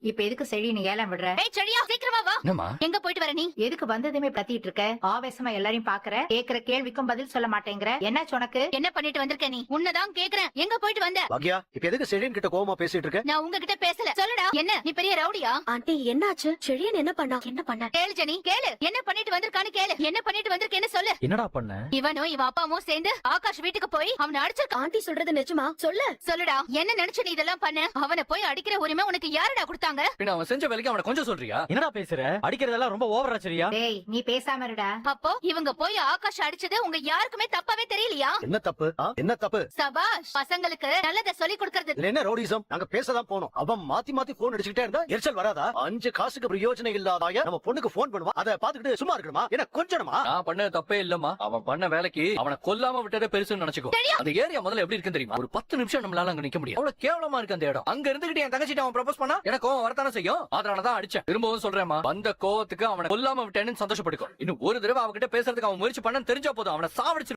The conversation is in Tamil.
இப்ப எதுக்கு செடி நீ ஏலம் விடுற? ஏய் செடியா சீக்கிரமா வா. என்னம்மா? எங்க போயிட்டு வர நீ? எதுக்கு வந்ததுமே பத்திட்டு இருக்க? ஆவேசமா எல்லாரையும் பாக்குற, கேக்குற கேள்விக்கும் பதில் சொல்ல மாட்டேங்கிற. என்னாச்சு உனக்கு? என்ன பண்ணிட்டு வந்திருக்க நீ? உன்னதான் கேக்குறேன். எங்க போயிட்டு வந்த? பாக்கியா, இப்ப எதுக்கு செழியன் கிட்ட கோவமா பேசிட்டு இருக்க? நான் உங்ககிட்ட பேசல. சொல்லுடா. என்ன நீ பெரிய ரவுடியா? ஆண்டி என்னாச்சு? செழியன் என்ன பண்ணா? கேளு ஜெனி கேளு. என்ன பண்ணிட்டு வந்திருக்கான்னு கேளு. என்ன பண்ணிட்டு வந்திருக்கேன்னு சொல்லு. என்னடா பண்ண? இவனும் இவ அப்பாவும் சேர்ந்து ஆகாஷ் வீட்டுக்கு போய் அவனை அடிச்சிருக்கான். ஆண்டி சொல்றது நிஜமா? சொல்லுடா. என்ன நினைச்சு நீ இதெல்லாம் பண்ண? அவனை போய் அடிக்கிற உரிமை உனக்கு யாருடா கொடுத்தாங்க? பின்ன அவன் செஞ்ச வேலைக்கு அவனை கொஞ்சம் சொல்றியா? என்னடா பேசுற? அடிக்கிறதெல்லாம் ரொம்ப ஓவரா சரியா? டேய் நீ பேசாம இருடா. அப்போ இவங்க போய் ஆகாஷ் அடிச்சது உங்க யாருக்குமே தப்பாவே தெரியலையா? என்ன தப்பு? என்ன தப்பு? சபாஷ். பசங்களுக்கு நல்லத சொல்லி கொடுக்கறது. இதுல என்ன ரவுடிசம்? நாங்க பேசதான் போனோம். அவன் மாத்தி மாத்தி போன் அடிச்சுக்கிட்டே இருந்தா எரிச்சல் வராதா? 5 காசுக்கு பிரயோஜனம் இல்லாதாய நம்ம பொண்ணுக்கு போன் பண்ணுவா, அதை பாத்துக்கிட்டு சும்மா இருக்கணுமா? என்ன கொஞ்சமா? நான் பண்ண தப்பே இல்லம்மா. அவன் பண்ண வேலைக்கு அவனை கொல்லாம விட்டதே பெருசுன்னு நினைச்சுக்கோ. அந்த ஏரியா முதல்ல எப்படி இருக்குன்னு தெரியுமா? ஒரு 10 நிமிஷம் நம்மளால அங்க நிக்க முடியும். அவ்வளவு கேவலமா இருக்கு அந்த இடம். அங்க இருந்துகிட்டு என் தங்கச்சிட்ட அவன் ப்ரப்போஸ் பண்ணா எனக்கு கோவம் வரத்தானே செய்யும். அதனாலதான் அடிச்சேன். திரும்பவும் சொல்றேன்மா, வந்த கோவத்துக்கு அவனை கொல்லாம விட்டேன்னு சந்தோஷப்பட்டுக்கோ. இன்னும் ஒரு தடவை அவன்கிட்ட பேசுறதுக்கு அவன் முயற்சி பண்ண தெரிஞ்சா போதும் அவனை சாவடிச்சு